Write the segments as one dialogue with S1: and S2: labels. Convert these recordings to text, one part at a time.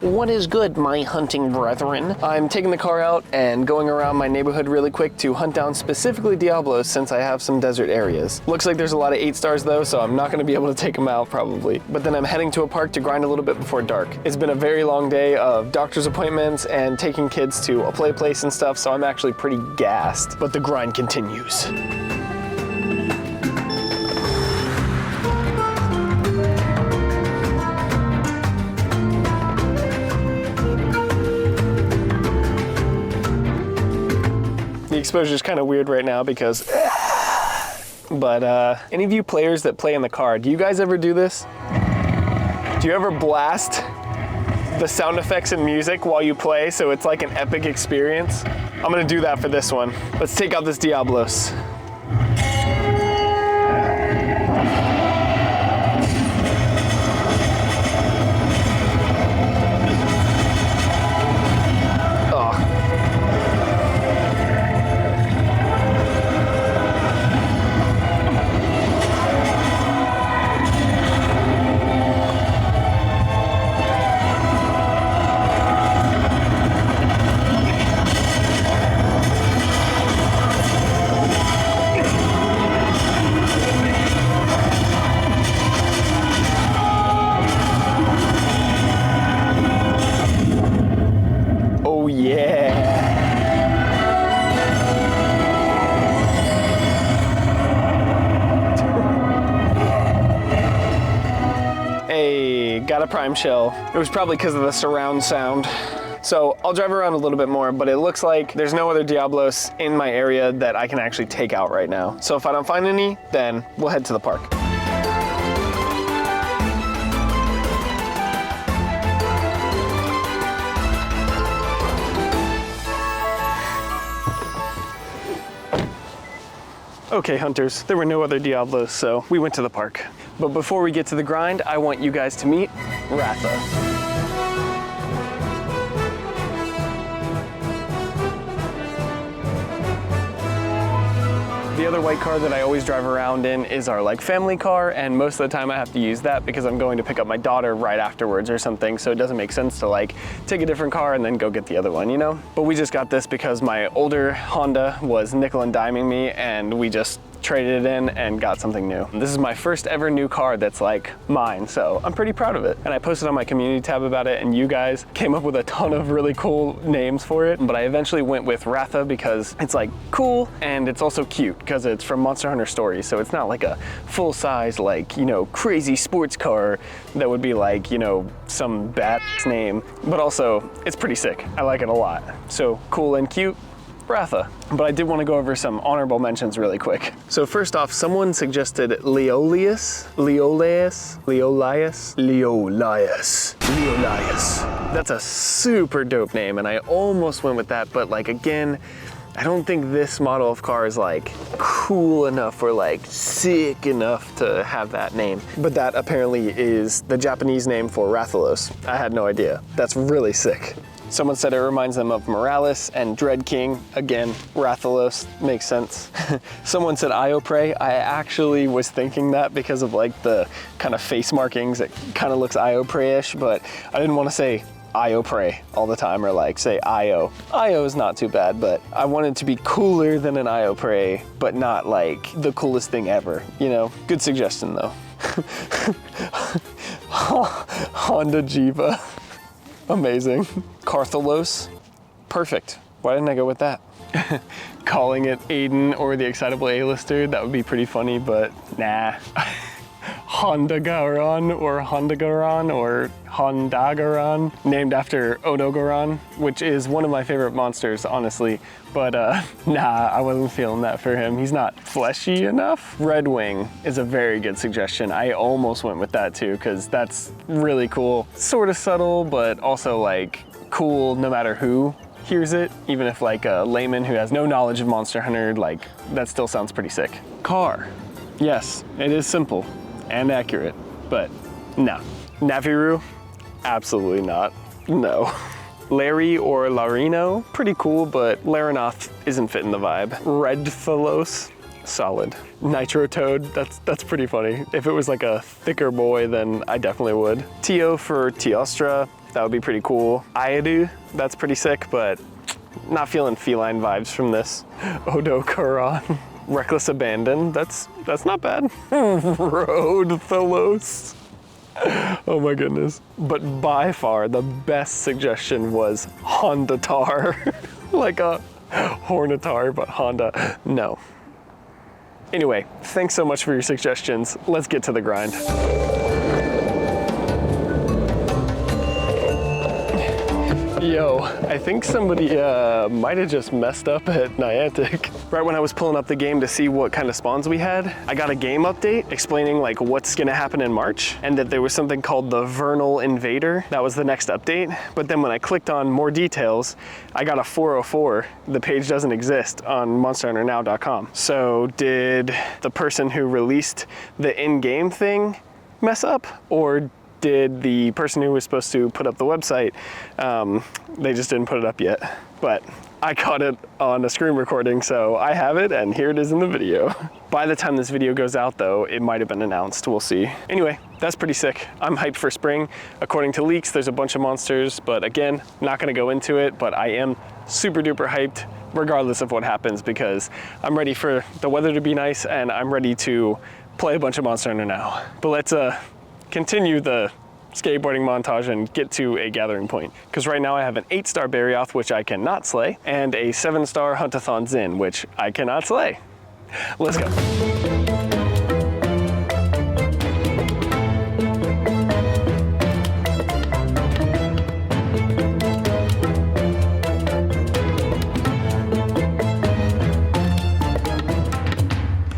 S1: What is good, my hunting brethren? I'm taking the car out and going around my neighborhood really quick to hunt down specifically Diablos since I have some desert areas. Looks like there's a lot of 8 stars though, so I'm not gonna be able to take them out probably. But then I'm heading to a park to grind a little bit before dark. It's been a very long day of doctor's appointments and taking kids to a play place and stuff, so I'm actually pretty gassed. But the grind continues. The exposure is kind of weird right now because, but any of you players that play in the car, do you guys ever do this? Do you ever blast the sound effects and music while you play so it's like an epic experience? I'm gonna do that for this one. Let's take out this Diablos. Got a prime shell. It was probably because of the surround sound. So I'll drive around a little bit more, but it looks like there's no other Diablos in my area that I can actually take out right now. So if I don't find any, then we'll head to the park. Okay, hunters, there were no other Diablos, so we went to the park. But before we get to the grind, I want you guys to meet Ratha. The other white car that I always drive around in is our family car, and most of the time I have to use that because I'm going to pick up my daughter right afterwards or something, so it doesn't make sense to take a different car and then go get the other one, you know? But we just got this because my older Honda was nickel and diming me, and we just traded it in and got something new. This is my first ever new car that's mine, so I'm pretty proud of it. And I posted on my community tab about it, and you guys came up with a ton of really cool names for it. But I eventually went with Ratha because it's cool and it's also cute because it's from Monster Hunter Stories. So it's not like a full size, crazy sports car that would be some bad name, but also it's pretty sick. I like it a lot. So cool and cute. Ratha. But I did want to go over some honorable mentions really quick. So first off, someone suggested Leolius. That's a super dope name, and I almost went with that, but again, I don't think this model of car is cool enough or sick enough to have that name. But that apparently is the Japanese name for Rathalos. I had no idea. That's really sick. Someone said it reminds them of Morales and Dread King. Again, Rathalos, makes sense. Someone said Iopre. I actually was thinking that because of the kind of face markings. It kind of looks Iopre-ish, but I didn't want to say Iopre all the time or say Io. Io is not too bad, but I wanted to be cooler than an Iopre, but not the coolest thing ever, you know? Good suggestion though. Honda Jiva. Amazing. Carthalos, perfect. Why didn't I go with that? Calling it Aiden or the Excitable A-lister, that would be pretty funny, but nah. Hondagaron or Hondagaron, named after Odogaron, which is one of my favorite monsters, honestly. But nah, I wasn't feeling that for him. He's not fleshy enough. Redwing is a very good suggestion. I almost went with that too, because that's really cool. Sort of subtle, but also cool no matter who hears it. Even if a layman who has no knowledge of Monster Hunter, that still sounds pretty sick. Car. Yes, it is simple and accurate, but no. Naviru? Absolutely not. No. Larry or Larino? Pretty cool, but Larinoth isn't fitting the vibe. Redphalos? Solid. Nitrotoad, that's pretty funny. If it was a thicker boy, then I definitely would. Tio for Teostra, That would be pretty cool. Iadu, that's pretty sick, but not feeling feline vibes from this. Odo Karan. Reckless Abandon, that's not bad. Road Thalos. Oh my goodness. But by far the best suggestion was Honda Tar. Like a Hornatar, but Honda, no. Anyway, thanks so much for your suggestions. Let's get to the grind. Yo, I think somebody might have just messed up at Niantic. Right when I was pulling up the game to see what kind of spawns we had, I got a game update explaining like what's gonna happen in March, and that there was something called the Vernal Invader. That was the next update. But then when I clicked on more details, I got a 404. The page doesn't exist on monsterhunternow.com. So did the person who released the in-game thing mess up, or did the person who was supposed to put up the website, they just didn't put it up yet? But I caught it on a screen recording, so I have it, and here it is in the video. By the time this video goes out though, it might have been announced, we'll see. Anyway, that's pretty sick. I'm hyped for spring. According to leaks, there's a bunch of monsters, but again, not gonna go into it, but I am super duper hyped regardless of what happens, because I'm ready for the weather to be nice, and I'm ready to play a bunch of Monster Hunter now. But let's continue the skateboarding montage and get to a gathering point. Because right now I have an 8-star Barioth, which I cannot slay, and a 7-star Huntathon Zin, which I cannot slay. Let's go.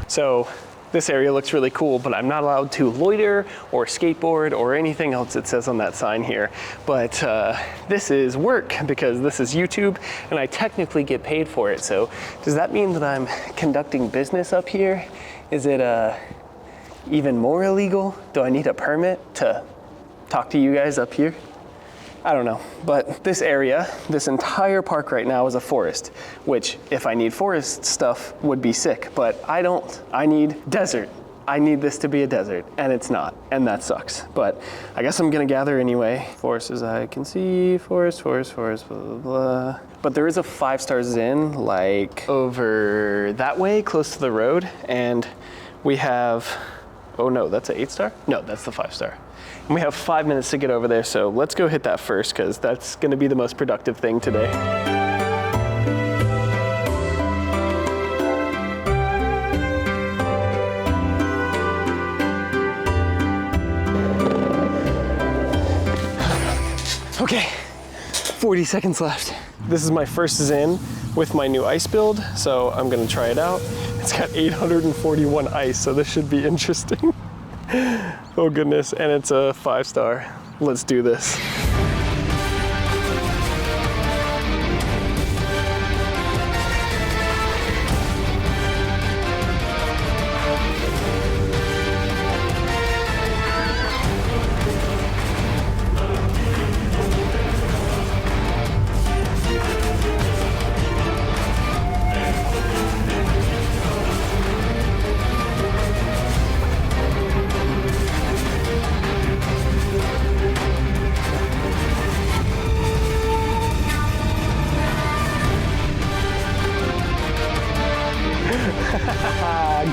S1: So this area looks really cool, but I'm not allowed to loiter or skateboard or anything else it says on that sign here. But this is work, because this is YouTube and I technically get paid for it. So does that mean that I'm conducting business up here? Is it even more illegal? Do I need a permit to talk to you guys up here? I don't know, but this area, this entire park right now is a forest, which if I need forest stuff would be sick, but I don't. I need desert. I need this to be a desert, and it's not, and that sucks. But I guess I'm gonna gather anyway. Forest as I can see, forest, blah, blah, blah. But there is a 5-star Zin, like over that way, close to the road, and we have, oh no, that's an 8-star? No, that's the 5-star. And we have 5 minutes to get over there, so let's go hit that first, because that's gonna be the most productive thing today. Okay, 40 seconds left. This is my first Zin with my new ice build, so I'm gonna try it out. It's got 841 ice, so this should be interesting. Oh goodness, and it's a 5-star. Let's do this.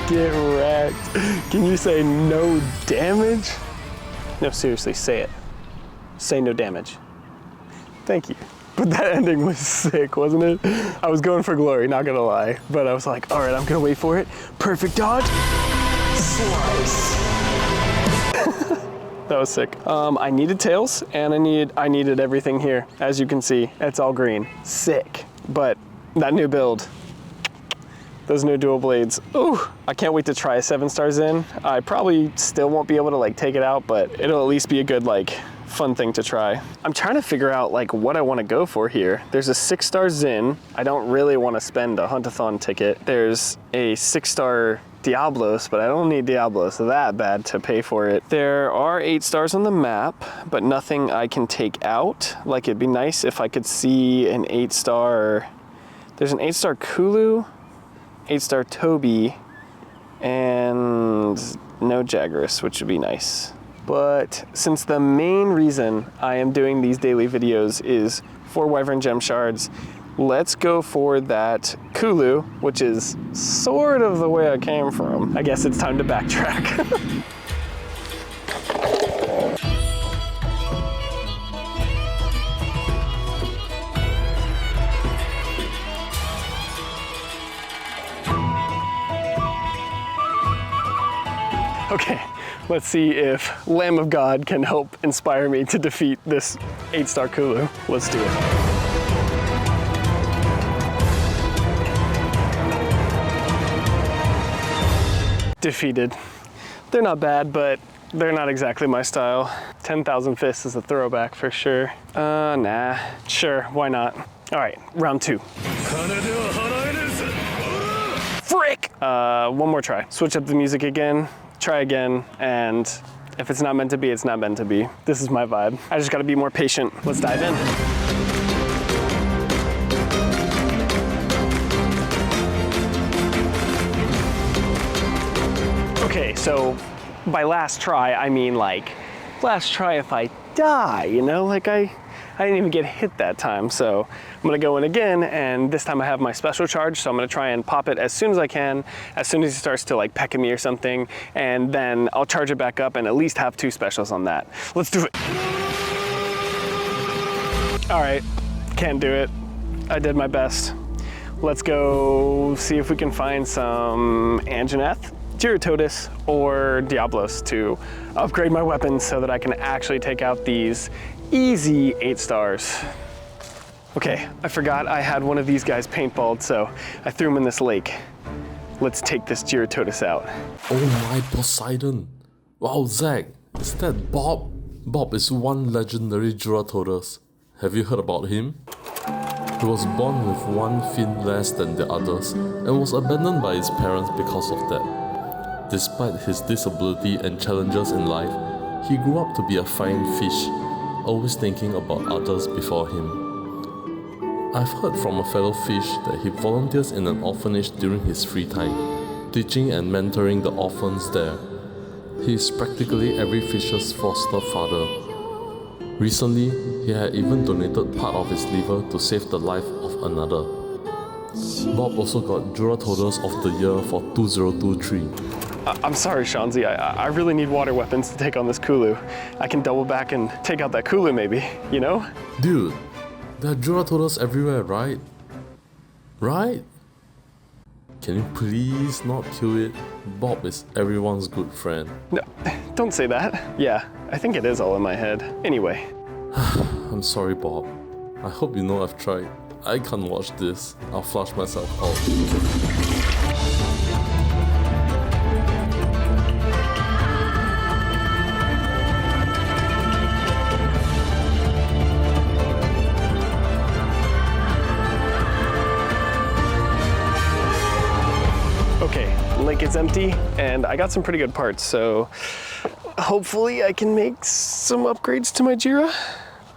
S1: Get wrecked. Can you say no damage? No, seriously, say it. Say no damage. Thank you. But that ending was sick, wasn't it? I was going for glory, not gonna lie. But I was like, all right, I'm gonna wait for it. Perfect dodge. Slice. That was sick. I needed tails, and I needed everything here. As you can see, it's all green. Sick. But that new build, those new dual blades, ooh, I can't wait to try a 7-star Zin. I probably still won't be able to like take it out, but it'll at least be a good like fun thing to try. I'm trying to figure out like what I want to go for here. There's a 6-star Zin. I don't really want to spend a Huntathon ticket. There's a 6-star Diablos, but I don't need Diablos that bad to pay for it. There are 8 stars on the map, but nothing I can take out. Like it'd be nice if I could see an 8-star. There's an 8-star Kulu, 8-star Toby, and no Jagras, which would be nice. But since the main reason I am doing these daily videos is for Wyvern Gem Shards, let's go for that Kulu, which is sort of the way I came from. I guess it's time to backtrack. Okay, let's see if Lamb of God can help inspire me to defeat this 8-star Kulu. Let's do it. Defeated. They're not bad, but they're not exactly my style. 10,000 Fists is a throwback for sure. Nah, sure, why not? All right, round 2. Frick! One more try. Switch up the music again. Try again, and if it's not meant to be, it's not meant to be. This is my vibe. I just gotta be more patient. Let's dive in. Okay, so by last try, I mean like, last try if I die, you know? Like I didn't even get hit that time, so I'm gonna go in again, and this time I have my special charge, so I'm gonna try and pop it as soon as I can, as soon as he starts to like peck at me or something, and then I'll charge it back up and at least have 2 specials on that. Let's do it. All right, can't do it. I did my best. Let's go see if we can find some Anjanath, Jyuratodus, or Diablos to upgrade my weapons so that I can actually take out these easy 8 stars. Okay, I forgot I had one of these guys paintballed, so I threw him in this lake. Let's take this Jyuratodus out.
S2: Oh my Poseidon! Wow, Zach, is that Bob? Bob is one legendary Jyuratodus. Have you heard about him? He was born with one fin less than the others and was abandoned by his parents because of that. Despite his disability and challenges in life, he grew up to be a fine fish, always thinking about others before him. I've heard from a fellow fish that he volunteers in an orphanage during his free time, teaching and mentoring the orphans there. He is practically every fish's foster father. Recently, he had even donated part of his liver to save the life of another. Bob also got Jyuratodus of the Year for 2023.
S1: I'm sorry, Shanzi. I really need water weapons to take on this Kulu. I can double back and take out that Kulu maybe, you know?
S2: Dude, there are Jyuratodus everywhere, right? Right? Can you please not kill it? Bob is everyone's good friend.
S1: No, don't say that. Yeah, I think it is all in my head. Anyway.
S2: I'm sorry, Bob. I hope you know I've tried. I can't watch this. I'll flush myself out.
S1: Okay, lake is empty, and I got some pretty good parts, so hopefully I can make some upgrades to my Jira.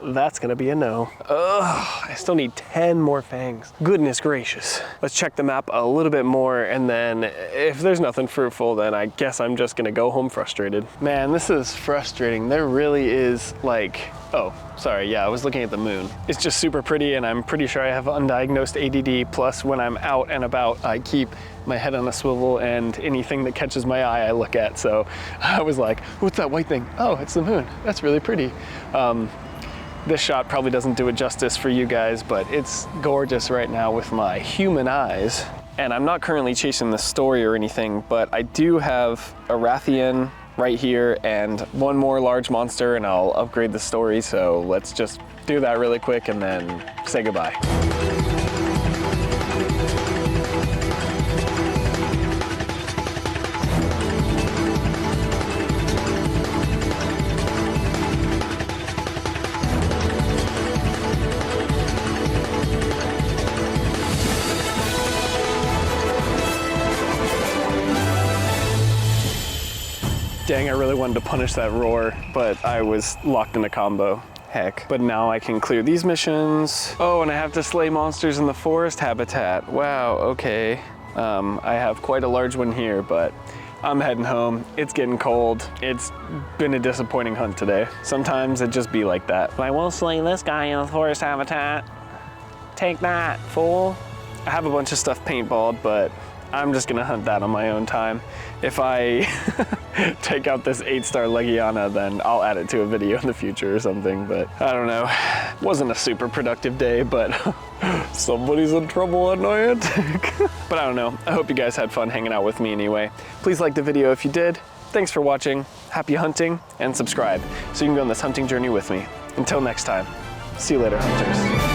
S1: That's gonna be a no. Ugh, I still need 10 more fangs. Goodness gracious. Let's check the map a little bit more, and then if there's nothing fruitful, then I guess I'm just gonna go home frustrated. Man, this is frustrating. There really is like, oh, sorry, yeah, I was looking at the moon. It's just super pretty, and I'm pretty sure I have undiagnosed ADD, plus when I'm out and about, I keep my head on a swivel, and anything that catches my eye, I look at. So I was like, what's that white thing? Oh, it's the moon. That's really pretty. This shot probably doesn't do it justice for you guys, but it's gorgeous right now with my human eyes. And I'm not currently chasing the story or anything, but I do have a Rathian right here and one more large monster, and I'll upgrade the story. So let's just do that really quick and then say goodbye. Dang, I really wanted to punish that roar, but I was locked in a combo. Heck. But now I can clear these missions. Oh, and I have to slay monsters in the forest habitat. Wow, okay. I have quite a large one here, but I'm heading home. It's getting cold. It's been a disappointing hunt today. Sometimes it just be like that. I will slay this guy in the forest habitat. Take that, fool. I have a bunch of stuff paintballed, but I'm just gonna hunt that on my own time. If I take out this 8-star Legiana, then I'll add it to a video in the future or something, but I don't know. Wasn't a super productive day, but somebody's in trouble at Niantic. But I don't know. I hope you guys had fun hanging out with me anyway. Please like the video if you did. Thanks for watching. Happy hunting, and subscribe so you can go on this hunting journey with me. Until next time, see you later, hunters.